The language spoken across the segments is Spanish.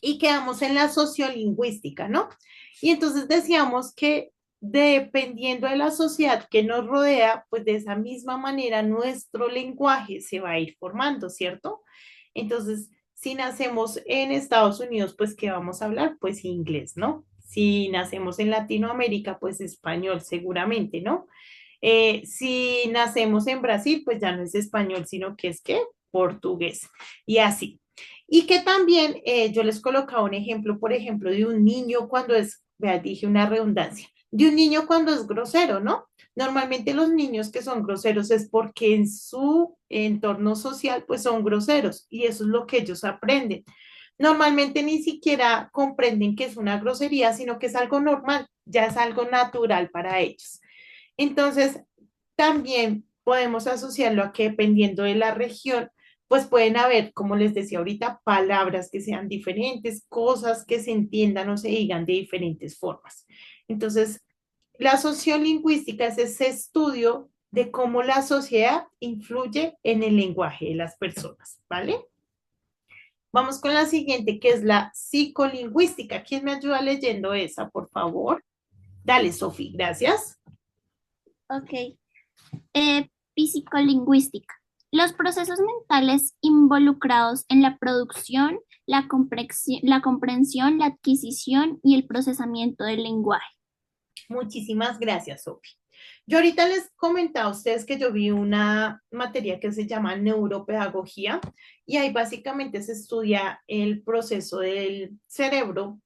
y quedamos en la sociolingüística, ¿no? Y entonces decíamos que dependiendo de la sociedad que nos rodea, pues de esa misma manera nuestro lenguaje se va a ir formando, ¿cierto? Entonces, si nacemos en Estados Unidos, pues ¿qué vamos a hablar? Pues inglés, ¿no? Si nacemos en Latinoamérica, pues español seguramente, ¿no? Si nacemos en Brasil, pues ya no es español, sino que es que portugués. Y así. Y que también yo les colocaba un ejemplo, por ejemplo, de un niño cuando es, vea, dije una redundancia, de un niño cuando es grosero, ¿no? Normalmente los niños que son groseros es porque en su entorno social pues son groseros y eso es lo que ellos aprenden. Normalmente ni siquiera comprenden que es una grosería, sino que es algo normal, ya es algo natural para ellos. Entonces, también podemos asociarlo a que dependiendo de la región, pues pueden haber, como les decía ahorita, palabras que sean diferentes, cosas que se entiendan o se digan de diferentes formas. Entonces, la sociolingüística es ese estudio de cómo la sociedad influye en el lenguaje de las personas, ¿vale? Vamos con la siguiente, que es la psicolingüística. ¿Quién me ayuda leyendo esa, por favor? Dale, Sofi, gracias. Ok. Psicolingüística. Los procesos mentales involucrados en la producción, la comprensión, la adquisición y el procesamiento del lenguaje. Muchísimas gracias, Sofi. Yo ahorita les comentaba a ustedes que yo vi una materia que se llama neuropedagogía y ahí básicamente se estudia el proceso del cerebro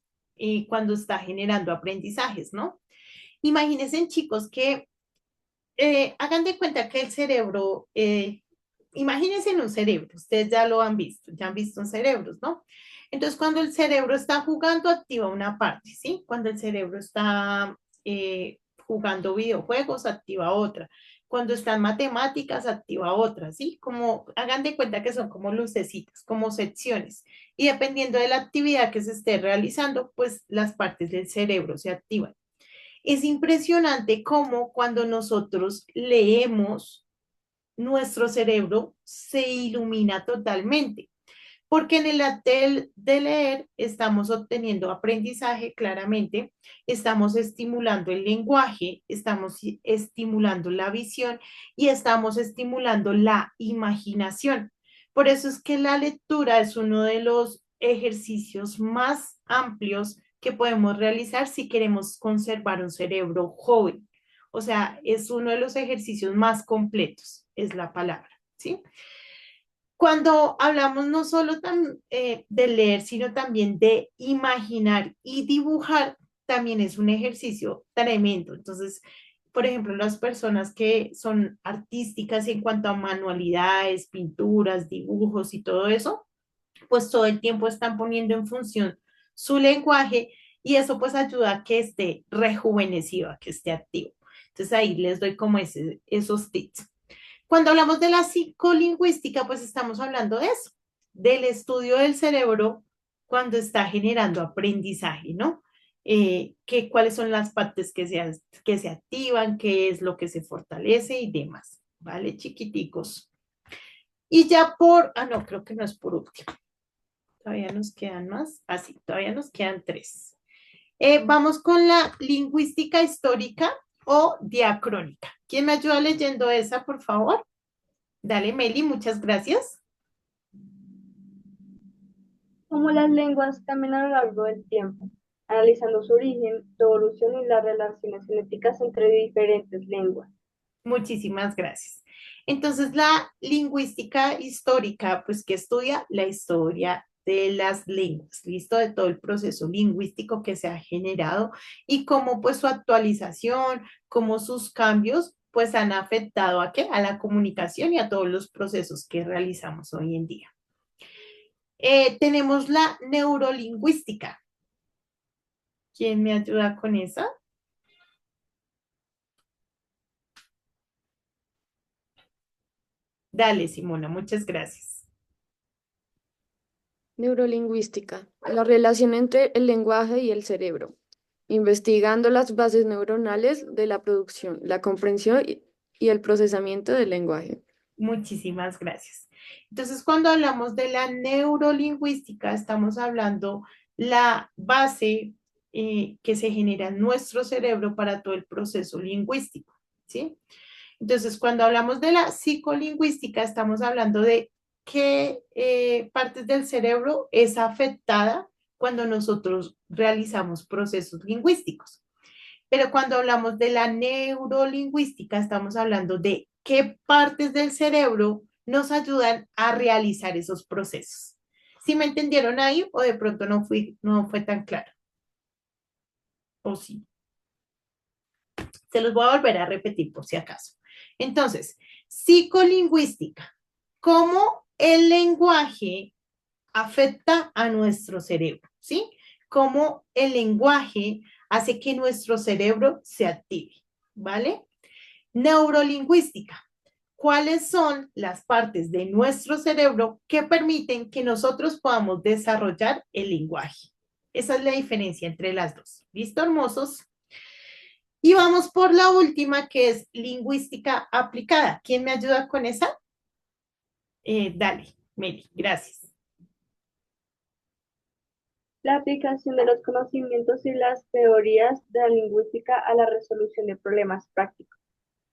cuando está generando aprendizajes, ¿no? Imagínense, chicos, que hagan de cuenta que el cerebro, imagínense en un cerebro, ustedes ya lo han visto, ya han visto en cerebros, ¿no? Entonces, cuando el cerebro está jugando, activa una parte, ¿sí? Cuando el cerebro está jugando videojuegos, activa otra. Cuando está en matemáticas, activa otra, ¿sí? Como hagan de cuenta que son como lucecitas, como secciones. Y dependiendo de la actividad que se esté realizando, pues las partes del cerebro se activan. Es impresionante cómo cuando nosotros leemos, nuestro cerebro se ilumina totalmente, porque en el acto de leer estamos obteniendo aprendizaje claramente, estamos estimulando el lenguaje, estamos estimulando la visión y estamos estimulando la imaginación. Por eso es que la lectura es uno de los ejercicios más amplios que podemos realizar si queremos conservar un cerebro joven. O sea, es uno de los ejercicios más completos, es la palabra, ¿sí? Cuando hablamos no solo de leer, sino también de imaginar y dibujar, también es un ejercicio tremendo. Entonces, por ejemplo, las personas que son artísticas en cuanto a manualidades, pinturas, dibujos y todo eso, pues todo el tiempo están poniendo en función su lenguaje y eso pues ayuda a que esté rejuvenecido, a que esté activo. Entonces ahí les doy como esos tips. Cuando hablamos de la psicolingüística, pues estamos hablando de eso, del estudio del cerebro cuando está generando aprendizaje, ¿no? Cuáles son las partes que se activan, qué es lo que se fortalece y demás, ¿vale, chiquiticos? Y ya no, creo que no es por último. Todavía nos quedan más. Ah, sí, todavía nos quedan tres. Vamos con la lingüística histórica o diacrónica. ¿Quién me ayuda leyendo esa, por favor? Dale, Meli, muchas gracias. Como las lenguas cambian a lo largo del tiempo, analizando su origen, su evolución y las relaciones genéticas entre diferentes lenguas. Muchísimas gracias. Entonces, la lingüística histórica, pues que estudia la historia de las lenguas, listo, de todo el proceso lingüístico que se ha generado y cómo pues su actualización, cómo sus cambios pues han afectado a qué, a la comunicación y a todos los procesos que realizamos hoy en día. Tenemos la neurolingüística. ¿Quién me ayuda con esa? Dale, Simona, muchas gracias. Neurolingüística, la relación entre el lenguaje y el cerebro, investigando las bases neuronales de la producción, la comprensión y el procesamiento del lenguaje. Muchísimas gracias. Entonces, cuando hablamos de la neurolingüística, estamos hablando la base que se genera en nuestro cerebro para todo el proceso lingüístico, ¿sí? Entonces, cuando hablamos de la psicolingüística, estamos hablando de qué partes del cerebro es afectada cuando nosotros realizamos procesos lingüísticos. Pero cuando hablamos de la neurolingüística, estamos hablando de qué partes del cerebro nos ayudan a realizar esos procesos. ¿Sí me entendieron ahí o de pronto no fue tan claro? ¿O sí? Se los voy a volver a repetir por si acaso. Entonces, psicolingüística, cómo el lenguaje afecta a nuestro cerebro, ¿sí? Cómo el lenguaje hace que nuestro cerebro se active, ¿vale? Neurolingüística, ¿cuáles son las partes de nuestro cerebro que permiten que nosotros podamos desarrollar el lenguaje? Esa es la diferencia entre las dos. ¿Listo, hermosos? Y vamos por la última, que es lingüística aplicada. ¿Quién me ayuda con esa? Dale, Meli, gracias. La aplicación de los conocimientos y las teorías de la lingüística a la resolución de problemas prácticos.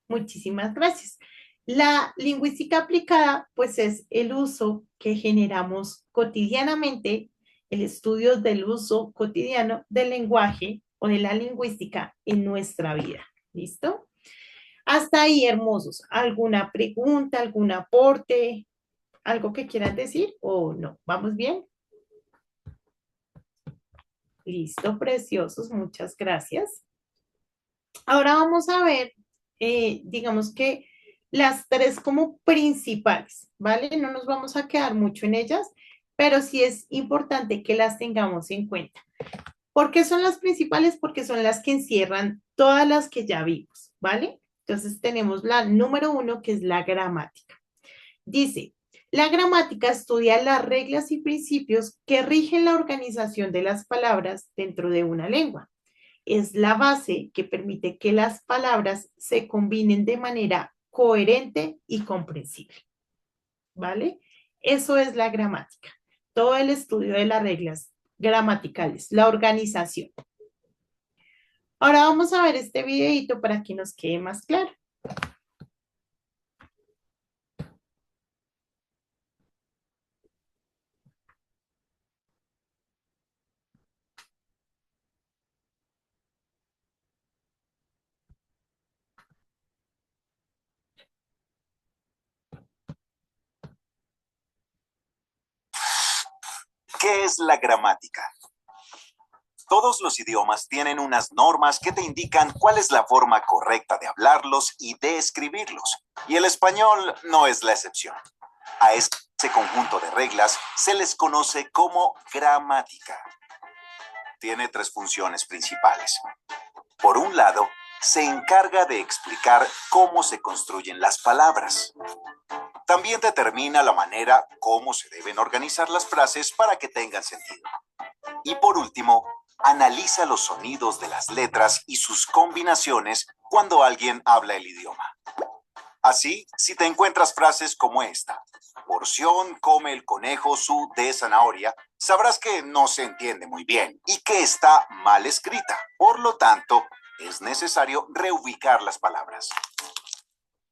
Muchísimas gracias. La lingüística aplicada, pues es el uso que generamos cotidianamente, el estudio del uso cotidiano del lenguaje o de la lingüística en nuestra vida. ¿Listo? Hasta ahí, hermosos. ¿Alguna pregunta, algún aporte, algo que quieran decir o no? ¿Vamos bien? Listo, preciosos. Muchas gracias. Ahora vamos a ver, digamos que las tres como principales, ¿vale? No nos vamos a quedar mucho en ellas, pero sí es importante que las tengamos en cuenta. ¿Por qué son las principales? Porque son las que encierran todas las que ya vimos, ¿vale? Entonces tenemos la número 1, que es la gramática. Dice, la gramática estudia las reglas y principios que rigen la organización de las palabras dentro de una lengua. Es la base que permite que las palabras se combinen de manera coherente y comprensible. ¿Vale? Eso es la gramática. Todo el estudio de las reglas gramaticales, la organización. Ahora vamos a ver este videito para que nos quede más claro. ¿Qué es la gramática? Todos los idiomas tienen unas normas que te indican cuál es la forma correcta de hablarlos y de escribirlos, y el español no es la excepción. A ese conjunto de reglas se les conoce como gramática. Tiene tres funciones principales. Por un lado, se encarga de explicar cómo se construyen las palabras. También determina la manera cómo se deben organizar las frases para que tengan sentido. Y por último, analiza los sonidos de las letras y sus combinaciones cuando alguien habla el idioma. Así, si te encuentras frases como esta: porción come el conejo su de zanahoria, sabrás que no se entiende muy bien y que está mal escrita. Por lo tanto, es necesario reubicar las palabras.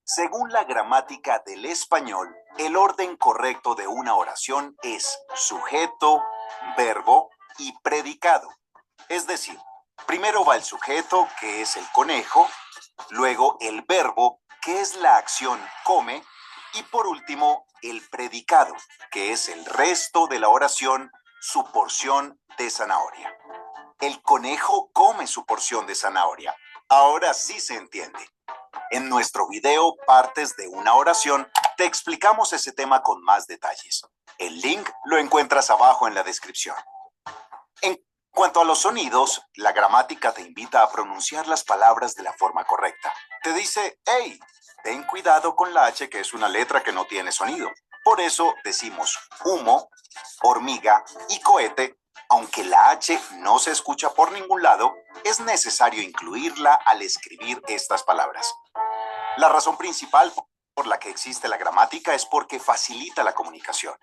Según la gramática del español, el orden correcto de una oración es sujeto, verbo y predicado. Es decir, primero va el sujeto, que es el conejo, luego el verbo, que es la acción come, y por último el predicado, que es el resto de la oración, su porción de zanahoria. El conejo come su porción de zanahoria. Ahora sí se entiende. En nuestro video Partes de una oración te explicamos ese tema con más detalles. El link lo encuentras abajo en la descripción. En cuanto a los sonidos, la gramática te invita a pronunciar las palabras de la forma correcta. Te dice, hey, ten cuidado con la H, que es una letra que no tiene sonido. Por eso decimos humo, hormiga y cohete. Aunque la H no se escucha por ningún lado, es necesario incluirla al escribir estas palabras. La razón principal por la que existe la gramática es porque facilita la comunicación.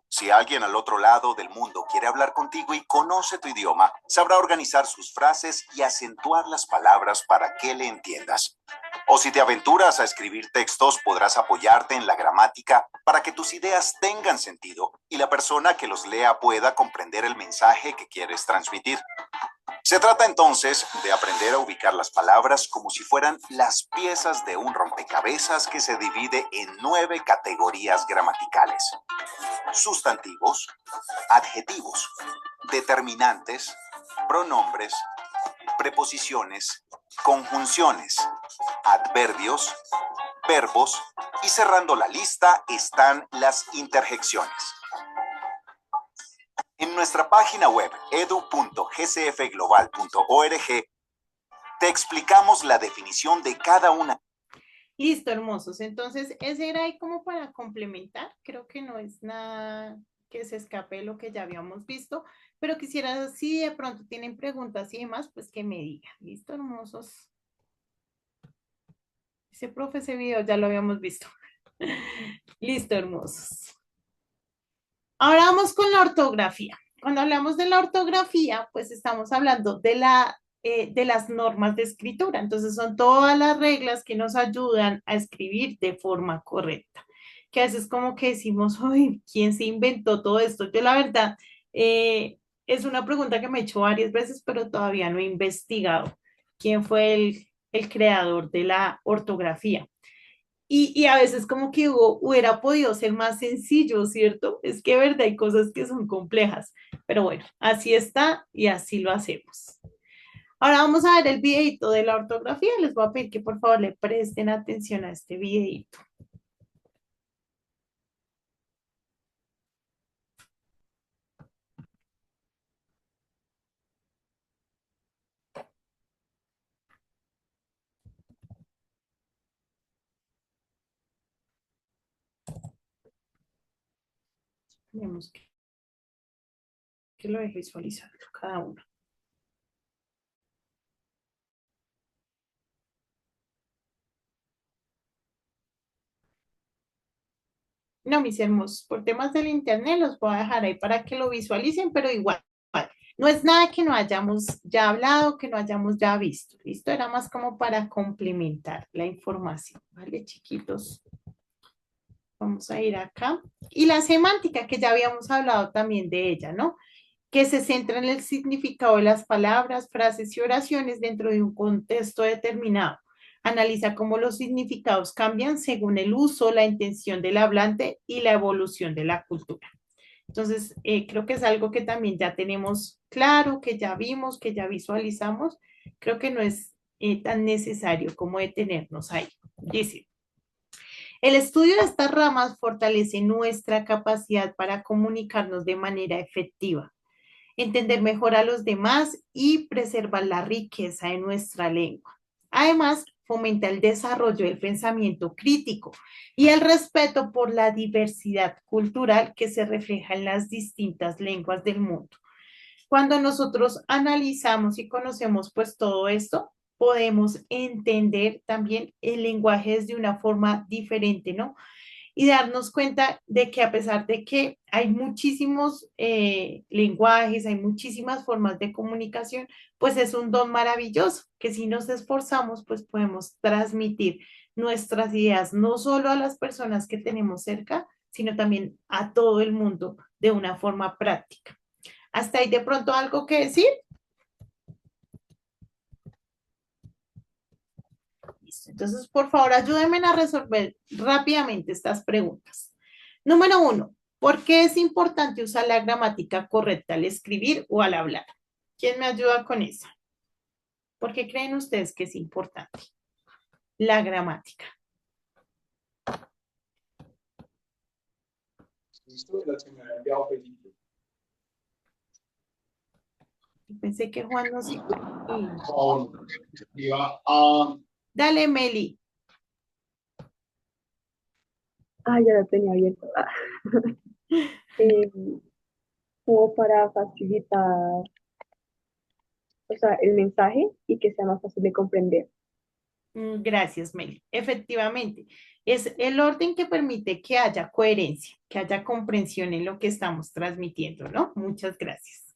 Si alguien al otro lado del mundo quiere hablar contigo y conoce tu idioma, sabrá organizar sus frases y acentuar las palabras para que le entiendas. O si te aventuras a escribir textos, podrás apoyarte en la gramática para que tus ideas tengan sentido y la persona que los lea pueda comprender el mensaje que quieres transmitir. Se trata entonces de aprender a ubicar las palabras como si fueran las piezas de un rompecabezas que se divide en 9 categorías gramaticales: sustantivos, adjetivos, determinantes, pronombres, preposiciones, conjunciones, adverbios, verbos y cerrando la lista están las interjecciones. En nuestra página web edu.gcfglobal.org te explicamos la definición de cada una. Listo, hermosos. Entonces, ese era ahí como para complementar. Creo que no es nada que se escape de lo que ya habíamos visto, pero quisiera, si de pronto tienen preguntas y demás, pues que me digan. Listo, hermosos. Ese profe, ese video ya lo habíamos visto. Listo, hermosos. Ahora vamos con la ortografía. Cuando hablamos de la ortografía, pues estamos hablando de las normas de escritura. Entonces son todas las reglas que nos ayudan a escribir de forma correcta. Que a veces como que decimos, ay, ¿quién se inventó todo esto? Yo la verdad, es una pregunta que me he hecho varias veces, pero todavía no he investigado quién fue el creador de la ortografía. Y a veces como que hubiera podido ser más sencillo, ¿cierto? Es que, de verdad, hay cosas que son complejas. Pero bueno, así está y así lo hacemos. Ahora vamos a ver el videito de la ortografía. Les voy a pedir que por favor le presten atención a este videito. Tenemos que lo deje visualizar cada uno. No, mis hermosos, por temas del internet los voy a dejar ahí para que lo visualicen, pero igual, no es nada que no hayamos ya hablado, que no hayamos ya visto. Listo, era más como para complementar la información, ¿vale, chiquitos? Vamos a ir acá. Y la semántica, que ya habíamos hablado también de ella, ¿no? Que se centra en el significado de las palabras, frases y oraciones dentro de un contexto determinado. Analiza cómo los significados cambian según el uso, la intención del hablante y la evolución de la cultura. Entonces, creo que es algo que también ya tenemos claro, que ya vimos, que ya visualizamos. Creo que no es tan necesario como detenernos ahí. Dice, el estudio de estas ramas fortalece nuestra capacidad para comunicarnos de manera efectiva, entender mejor a los demás y preservar la riqueza de nuestra lengua. Además, fomenta el desarrollo del pensamiento crítico y el respeto por la diversidad cultural que se refleja en las distintas lenguas del mundo. Cuando nosotros analizamos y conocemos pues todo esto, podemos entender también el lenguaje desde una forma diferente, ¿no? Y darnos cuenta de que a pesar de que hay muchísimos lenguajes, hay muchísimas formas de comunicación, pues es un don maravilloso que si nos esforzamos, pues podemos transmitir nuestras ideas no solo a las personas que tenemos cerca, sino también a todo el mundo de una forma práctica. ¿Hasta ahí de pronto algo que decir? Listo. Entonces, por favor, ayúdenme a resolver rápidamente estas preguntas. Número 1, ¿por qué es importante usar la gramática correcta al escribir o al hablar? ¿Quién me ayuda con eso? ¿Por qué creen ustedes que es importante la gramática? Pensé que Juan no se... Dale, Meli. Ya lo tenía abierto. Eh, Como para facilitar, o sea, el mensaje y que sea más fácil de comprender. Gracias, Meli. Efectivamente, es el orden que permite que haya coherencia, que haya comprensión en lo que estamos transmitiendo, ¿no? Muchas gracias.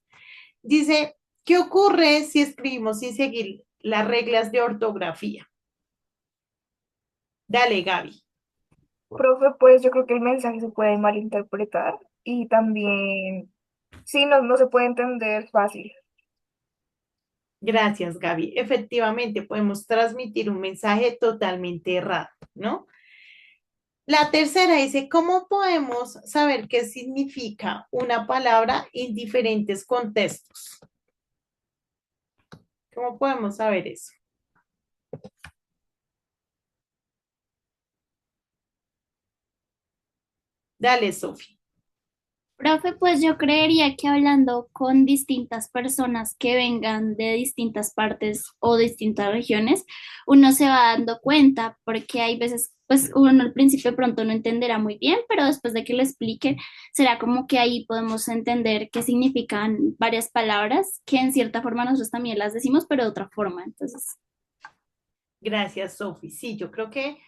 Dice, ¿qué ocurre si escribimos sin seguir las reglas de ortografía? Dale, Gaby. Profe, pues yo creo que el mensaje se puede malinterpretar y también, sí, no se puede entender fácil. Gracias, Gaby. Efectivamente, podemos transmitir un mensaje totalmente errado, ¿no? La tercera dice, ¿cómo podemos saber qué significa una palabra en diferentes contextos? ¿Cómo podemos saber eso? Dale, Sofi. Profe, pues yo creería que hablando con distintas personas que vengan de distintas partes o distintas regiones, uno se va dando cuenta, porque hay veces, pues uno al principio de pronto no entenderá muy bien, pero después de que lo explique, será como que ahí podemos entender qué significan varias palabras, que en cierta forma nosotros también las decimos, pero de otra forma. Entonces, Gracias, Sofi. Sí, yo creo que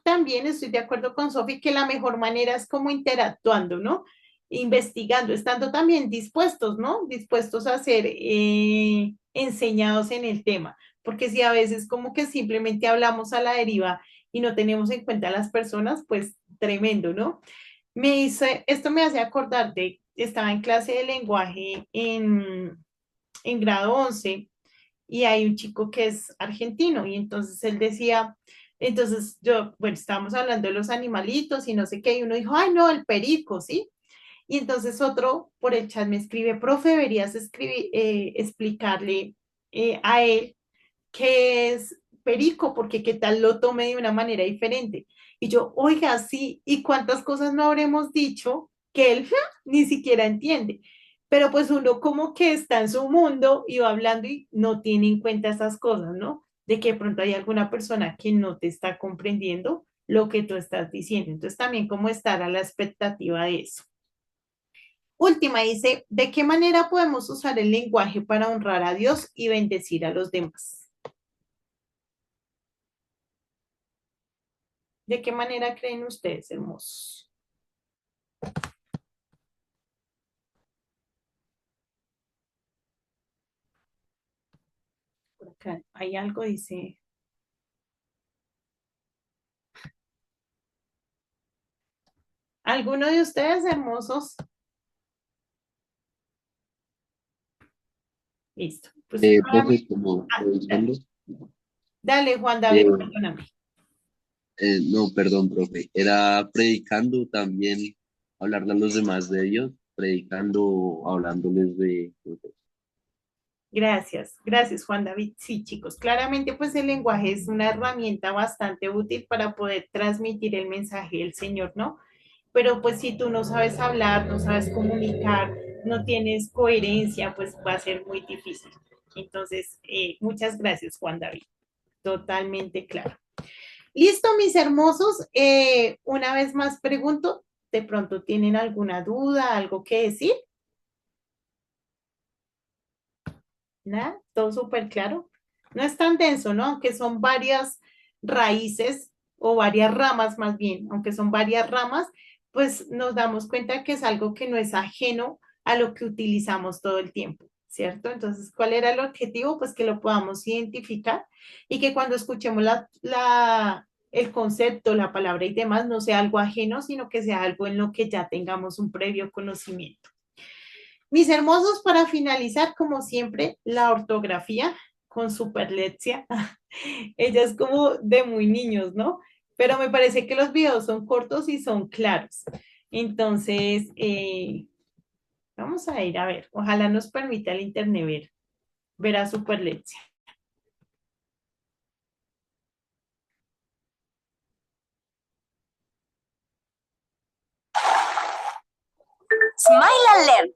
también estoy de acuerdo con Sofi que la mejor manera es como interactuando, ¿no? Investigando, estando también dispuestos, ¿no? Dispuestos a ser enseñados en el tema, porque si a veces como que simplemente hablamos a la deriva y no tenemos en cuenta a las personas, pues tremendo, ¿no? Esto me hace acordar de, estaba en clase de lenguaje en grado 11 y hay un chico que es argentino y entonces él decía, entonces yo, bueno, estábamos hablando de los animalitos y no sé qué, y uno dijo, ay, no, el perico, ¿sí? Y entonces otro por el chat me escribe, profe, deberías explicarle a él qué es perico, porque qué tal lo tome de una manera diferente. Y yo, oiga, sí, ¿y cuántas cosas no habremos dicho que él ni siquiera entiende? Pero pues uno como que está en su mundo y va hablando y no tiene en cuenta esas cosas, ¿no? De que de pronto hay alguna persona que no te está comprendiendo lo que tú estás diciendo. Entonces también como estar a la expectativa de eso. Última dice, ¿de qué manera podemos usar el lenguaje para honrar a Dios y bendecir a los demás? ¿De qué manera creen ustedes, hermosos? Por acá hay algo, dice. ¿Alguno de ustedes, hermosos? Listo. Pues, Profe, como dale, revisando, dale, Juan David, eh, perdóname. no, perdón, profe, era predicando también, hablarle a los demás de Dios, predicando, hablándoles de, Gracias, gracias, Juan David. Sí, chicos, claramente pues el lenguaje es una herramienta bastante útil para poder transmitir el mensaje del Señor, ¿no? Pero pues si tú no sabes hablar, no sabes comunicar, no tienes coherencia, pues va a ser muy difícil. Entonces, muchas gracias, Juan David. Totalmente claro. Listo, mis hermosos. Una vez más pregunto, ¿de pronto tienen alguna duda, algo que decir? ¿Nada? ¿Todo súper claro? No es tan denso, ¿no? Aunque son varias raíces o varias ramas más bien, aunque son varias ramas, pues nos damos cuenta que es algo que no es ajeno a lo que utilizamos todo el tiempo, ¿cierto? Entonces, ¿cuál era el objetivo? Pues que lo podamos identificar y que cuando escuchemos el concepto, la palabra y demás, no sea algo ajeno, sino que sea algo en lo que ya tengamos un previo conocimiento. Mis hermosos, para finalizar, como siempre, la ortografía con superlexia. Ella es como de muy niños, ¿no? Pero me parece que los videos son cortos y son claros. Entonces, vamos a ir a ver. Ojalá nos permita el internet ver a superlexia. Smile and Learn.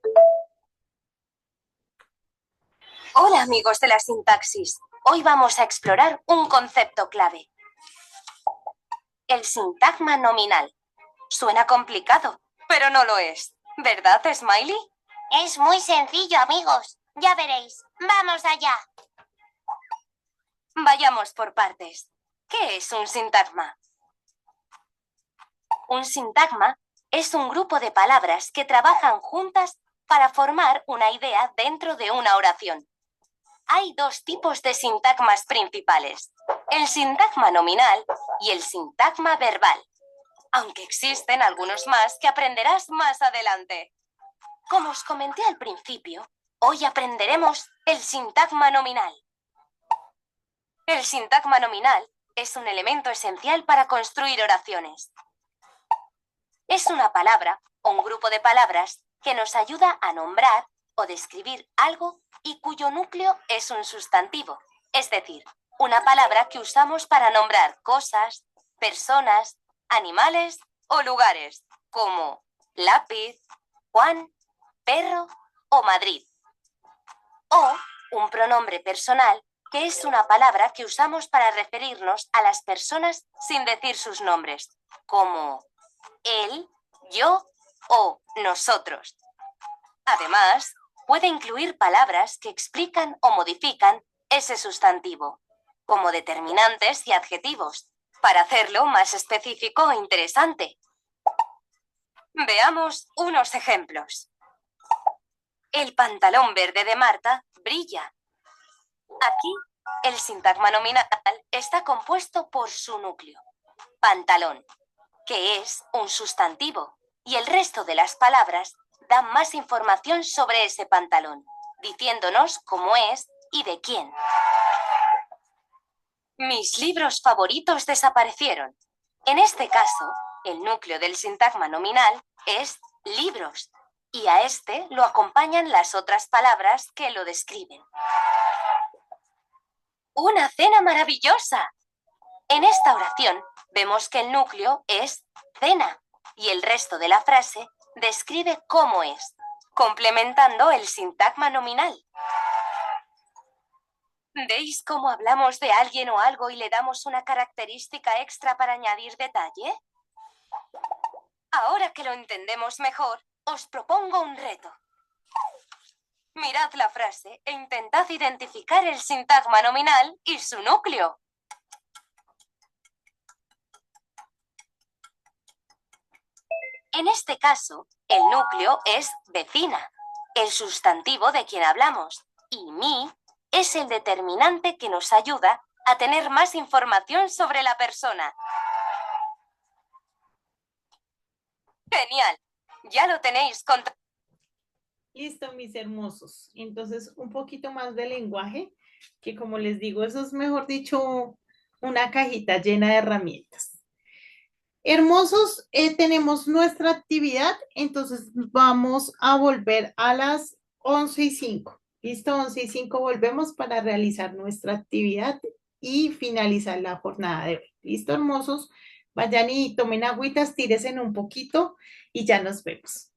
Hola amigos de la sintaxis. Hoy vamos a explorar un concepto clave. El sintagma nominal. Suena complicado, pero no lo es. ¿Verdad, Smiley? Es muy sencillo, amigos. Ya veréis. ¡Vamos allá! Vayamos por partes. ¿Qué es un sintagma? Un sintagma es un grupo de palabras que trabajan juntas para formar una idea dentro de una oración. Hay dos tipos de sintagmas principales, el sintagma nominal y el sintagma verbal, aunque existen algunos más que aprenderás más adelante. Como os comenté al principio, hoy aprenderemos el sintagma nominal. El sintagma nominal es un elemento esencial para construir oraciones. Es una palabra o un grupo de palabras que nos ayuda a nombrar o describir algo y cuyo núcleo es un sustantivo, es decir, una palabra que usamos para nombrar cosas, personas, animales o lugares, como lápiz, Juan, perro o Madrid. O un pronombre personal, que es una palabra que usamos para referirnos a las personas sin decir sus nombres, como él, yo o nosotros. Además, puede incluir palabras que explican o modifican ese sustantivo, como determinantes y adjetivos, para hacerlo más específico e interesante. Veamos unos ejemplos. El pantalón verde de Marta brilla. Aquí, el sintagma nominal está compuesto por su núcleo, pantalón, que es un sustantivo, y el resto de las palabras dan más información sobre ese pantalón, diciéndonos cómo es y de quién. Mis libros favoritos desaparecieron. En este caso, el núcleo del sintagma nominal es libros, y a este lo acompañan las otras palabras que lo describen. ¡Una cena maravillosa! En esta oración vemos que el núcleo es cena y el resto de la frase describe cómo es, complementando el sintagma nominal. ¿Veis cómo hablamos de alguien o algo y le damos una característica extra para añadir detalle? Ahora que lo entendemos mejor, os propongo un reto. Mirad la frase e intentad identificar el sintagma nominal y su núcleo. En este caso, el núcleo es vecina, el sustantivo de quien hablamos, y mi es el determinante que nos ayuda a tener más información sobre la persona. ¡Genial! Ya lo tenéis controlado. Listo, mis hermosos. Entonces, un poquito más de lenguaje, que como les digo, eso es, mejor dicho, una cajita llena de herramientas. Hermosos, tenemos nuestra actividad, entonces vamos a volver a las 11:05. Listo, 11:05 volvemos para realizar nuestra actividad y finalizar la jornada de hoy. Listo, hermosos, vayan y tomen agüitas, tírense un poquito y ya nos vemos.